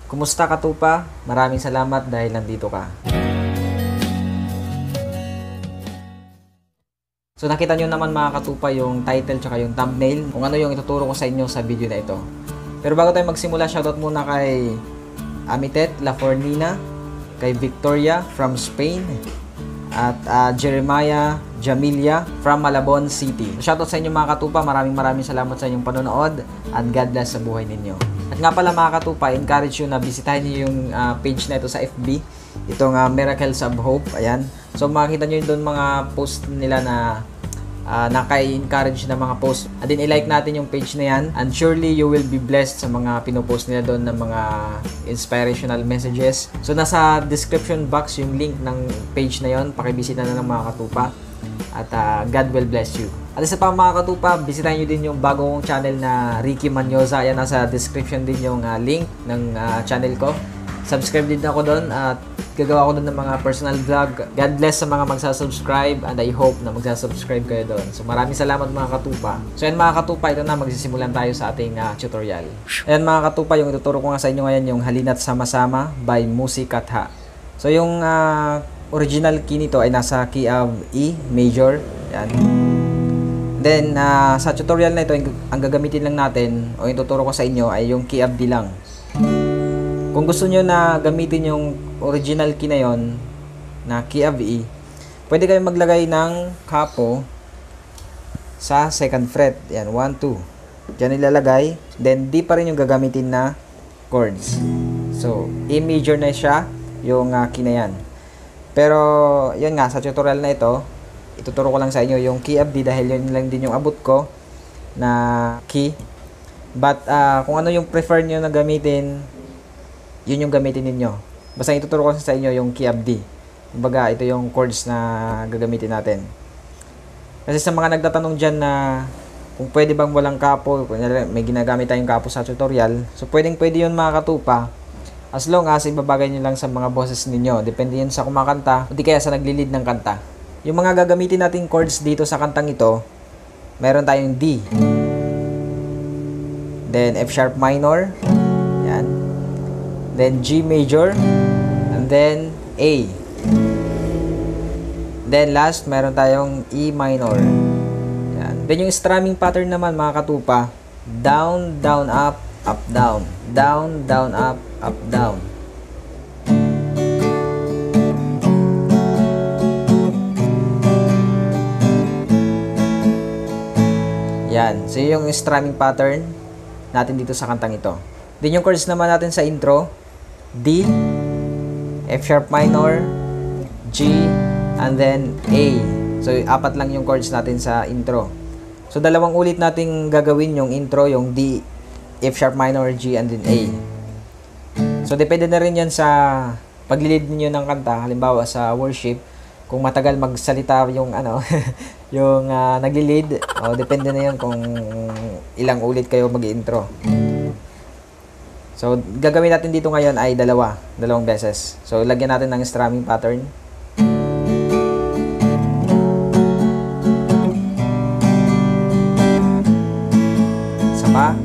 Kumusta katupa? Maraming salamat dahil nandito ka. So nakita nyo naman mga katupa yung title tsaka yung thumbnail kung ano yung ituturo ko sa inyo sa video na ito. Pero bago tayo magsimula, shoutout muna kay Amitet La Fornina, kay Victoria from Spain, at Jeremiah Jamilia from Malabon City. Shoutout sa inyo mga katupa, maraming salamat sa inyong panonood and God bless sa buhay ninyo. At nga pala mga katupa, encourage you na bisitahin niyo yung page na ito sa FB, itong Miracles of Hope. Ayan, so makikita nyo yun doon mga post nila na naka-encourage na mga post. And then i-like natin yung page na yan, and surely you will be blessed sa mga pinopost nila doon ng mga inspirational messages. So nasa description box yung link ng page na yon, pakibisita na ng mga katupa. At God will bless you. At isa pa mga katupa, bisitahin nyo din yung bagong channel na Ricky Manyoza. Ayan, nasa description din yung link ng channel ko. Subscribe din ako doon at gagawa ko doon ng mga personal vlog. God bless sa mga magsasubscribe, and I hope na magsasubscribe kayo doon. So maraming salamat mga katupa. So yan mga katupa, ito na, magsisimulan tayo sa ating tutorial. Ayan mga katupa, yung ituturo ko nga sa inyo ngayon yung Halina't Sama-sama by Musi Katha. So yung original key nito ay nasa key of E major. Yan. Then sa tutorial na ito, ang gagamitin lang natin o yung tuturo ko sa inyo ay yung key of D lang. Kung gusto nyo na gamitin yung original key na yon na key of E, pwede kayong maglagay ng capo sa second fret. Yan, 1, 2. Diyan ilalagay. Then D pa rin yung gagamitin na chords. So E major na siya yung key na yan. Pero yun nga, sa tutorial na ito, ituturo ko lang sa inyo yung key of D dahil yun lang din yung abot ko na key. But kung ano yung prefer nyo na gamitin, yun yung gamitin ninyo. Basta ituturo ko sa inyo yung key of D. Kumbaga, ito yung chords na gagamitin natin. Kasi sa mga nagtatanong dyan na kung pwede bang walang capo, may ginagamit tayong capo sa tutorial, so pwede yun mga katupa. As long as ibabagay nyo lang sa mga boses ninyo. Depende yun sa kumakanta o di kaya sa naglilid ng kanta. Yung mga gagamitin nating chords dito sa kantang ito, meron tayong D, then F sharp minor, yan, then G major, and then A. Then last, meron tayong E minor. Yan. Then yung strumming pattern naman mga katupa, down, down, up, up, down, down, down, up, up, down. Yan. So yung strumming pattern natin dito sa kantang ito. Then yung chords naman natin sa intro, D, F sharp minor, G, and then A. So apat lang yung chords natin sa intro. So dalawang ulit nating gagawin yung intro, yung D, F sharp minor, G, and then A. So depende na rin yan sa paglilid niyo ng kanta. Halimbawa sa worship, kung matagal magsalita yung yung naglilid, depende na yun kung ilang ulit kayo mag-intro. So gagawin natin dito ngayon ay dalawang beses. So lagyan natin ng strumming pattern. Isa pa.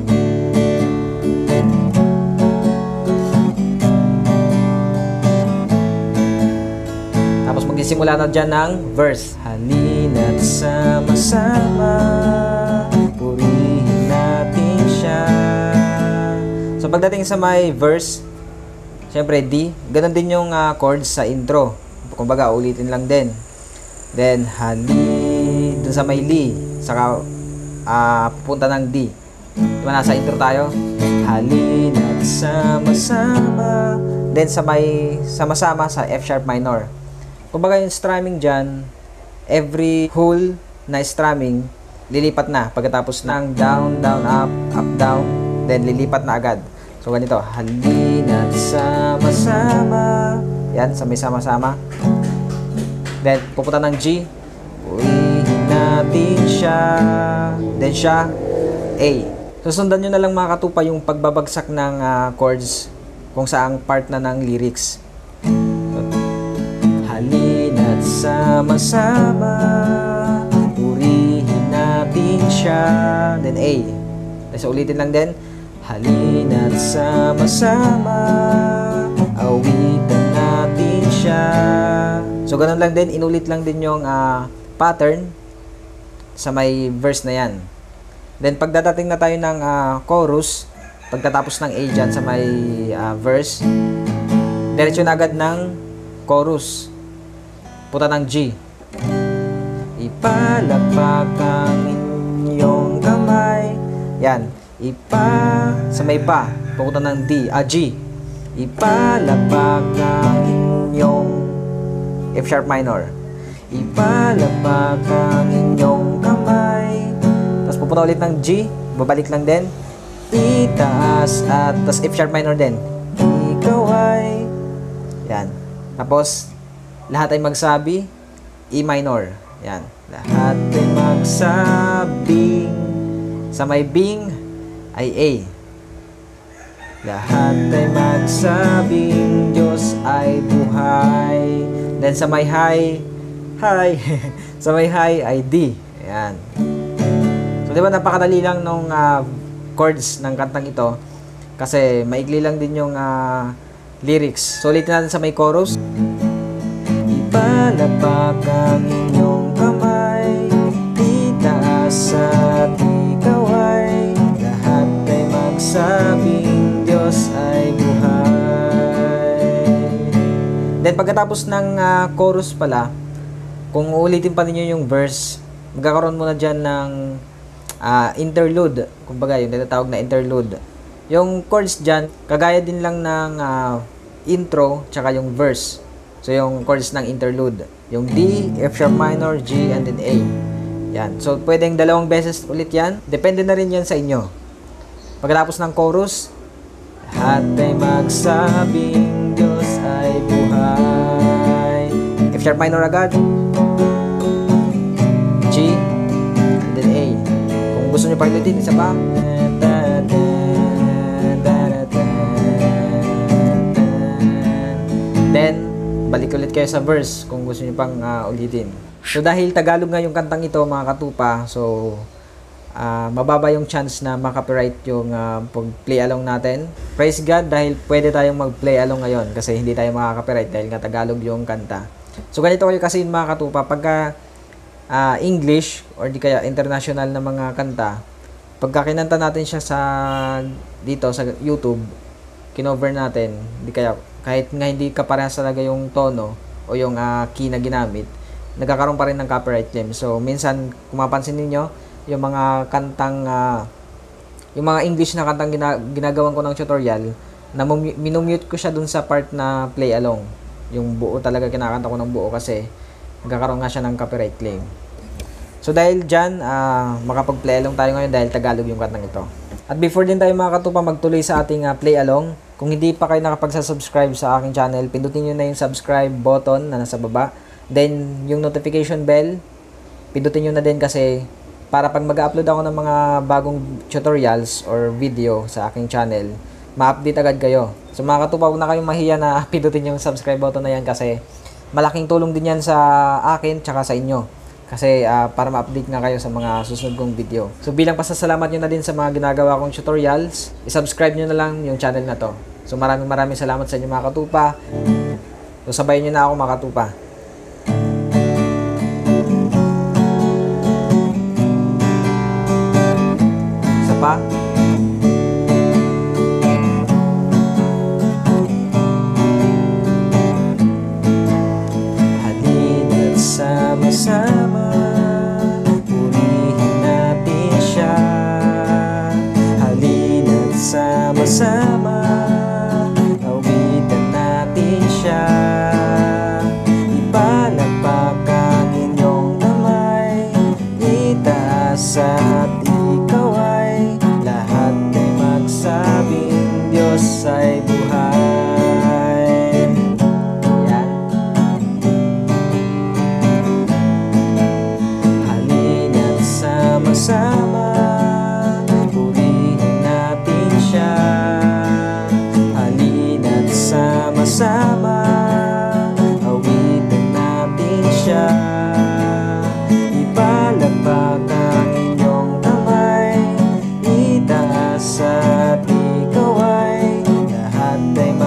Tapos magsisimula na dyan ng verse. Halina't sama-sama, purihin natin siya. So pagdating sa may verse, syempre D, ganun din yung chords sa intro. Kumbaga ulitin lang din. Then dun sa may li, saka pupunta ng D. Diba nasa intro tayo? Halina't sama-sama. Then sa may sama-sama sa F sharp minor. Kumbaga yung strumming dyan, every whole na strumming, lilipat na pagkatapos ng down, down, up, up, down, then lilipat na agad. So ganito, halina't sama-sama. Yan, sa may sama-sama. Then pupunta ng G, purihin natin siya. Then siya, A. So sundan nyo na lang mga katupa yung pagbabagsak ng chords kung saang part na ng lyrics. Halina't sama-sama, purihin natin siya. Then A. So ulitin lang din. Halina't sama-sama, awitan natin siya. So ganun lang din, inulit lang din yung pattern sa may verse na yan. Then pagdadating na tayo ng chorus, pagtatapos ng A dyan sa may verse, diretso na agad ng chorus. Punta ng G. Ipalakpak ang inyong kamay. Yan. Sa may pa. Pupunta ng G. Ipalakpak ang inyong F sharp minor. Ipalakpak ang inyong kamay. Tapos pupunta ulit ng G. Babalik lang din. Itaas at tas F sharp minor din. Ikaw ay. Yan. Tapos lahat ay magsabi E minor. Yan. Lahat ay magsabing. Sa may bing ay A. Lahat ay magsabing Diyos ay buhay. Then sa may high sa may high ay D. Ayan. So, di ba napakadali lang nung chords ng kantang ito. Kasi maigli lang din yung lyrics. So, ulitin natin sa may chorus. Ipalakpak ang inyong kamay, itaas at ikaw ay, lahat ay magsabing Diyos ay buhay. Then pagkatapos ng chorus pala, kung uulitin pa ninyo yung verse, magkakaroon muna dyan ng interlude. Kumbaga, yung tinatawag na interlude. Yung chords dyan, kagaya din lang ng intro, tsaka yung verse. So, yung chords ng interlude. Yung D, F sharp minor, G, and then A. Yan. So, pwedeng dalawang beses ulit yan. Depende na rin yan sa inyo. Pagkatapos ng chorus, lahat ay magsabing Diyos ay buhay. F sharp minor agad. G, and then A. Kung gusto nyo pakilutin, isa pa. Then, balik ulit kayo sa verse kung gusto niyo pang ulitin. So dahil Tagalog nga yung kantang ito mga katupa, so mababa yung chance na makapiright yung pag-play along natin. Praise God dahil pwede tayong mag-play along ngayon kasi hindi tayo makakapiright dahil nga Tagalog yung kanta. So ganito kayo kasi mga katupa, pagka English or di kaya international na mga kanta, pagka kinanta natin siya dito sa YouTube, kinover natin, di kaya kahit nga hindi kaparehas talaga yung tono o yung key na ginamit, nagkakaroon pa rin ng copyright claim. So, minsan, kung mapansin ninyo, yung mga kantang, yung mga English na kantang ginagawan ko ng tutorial, na minumute ko siya dun sa part na play along. Yung buo talaga kinakanta ko ng buo kasi nagkakaroon nga siya ng copyright claim. So, dahil dyan, makapag-play along tayo ngayon dahil Tagalog yung kantang ito. At before din tayo mga katupa magtuloy sa ating play along, kung hindi pa kayo nakapagsa-subscribe sa aking channel, pindutin nyo na yung subscribe button na nasa baba. Then, yung notification bell, pindutin nyo na din kasi para pag mag-upload ako ng mga bagong tutorials or video sa aking channel, ma-update agad kayo. So mga katupa, huwag na kayong mahiya na pindutin yung subscribe button na yan kasi malaking tulong din yan sa akin tsaka sa inyo. Kasi para ma-update nga kayo sa mga susunod kong video. So bilang pasasalamat nyo na din sa mga ginagawa kong tutorials, isubscribe nyo na lang yung channel na to. So maraming salamat sa inyo mga katupa. So sabayan nyo na ako mga katupa. Isa pa. Halina't sama-sama, purihin natin siya. Halina't sama-sama, awitan natin siya. Ipalakpak ang inyong kamay, itaas at ikaw ay,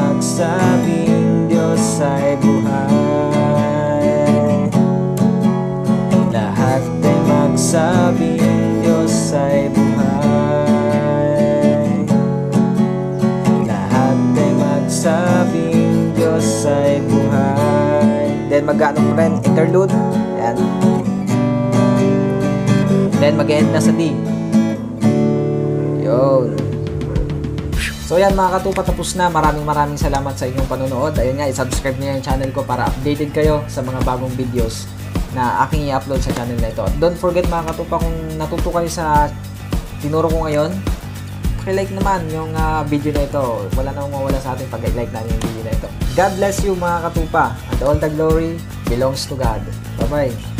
magsabing Diyos ay buhay. Lahat ay magsabing Diyos ay buhay. Lahat ay magsabing Diyos ay buhay. Then mag-ano pa rin, interlude. Yan. Then mag-end na sa D. Yun. So yan mga katupa, tapos na. Maraming salamat sa inyong panonood. Ayun nga, i-subscribe niyo yung channel ko para updated kayo sa mga bagong videos na aking i-upload sa channel na ito. Don't forget mga katupa, kung natuto kayo sa tinuro ko ngayon, paki-like naman yung video na ito. Wala namang mawala sa atin pag like namin yung video na ito. God bless you mga katupa, and all the glory belongs to God. Bye bye.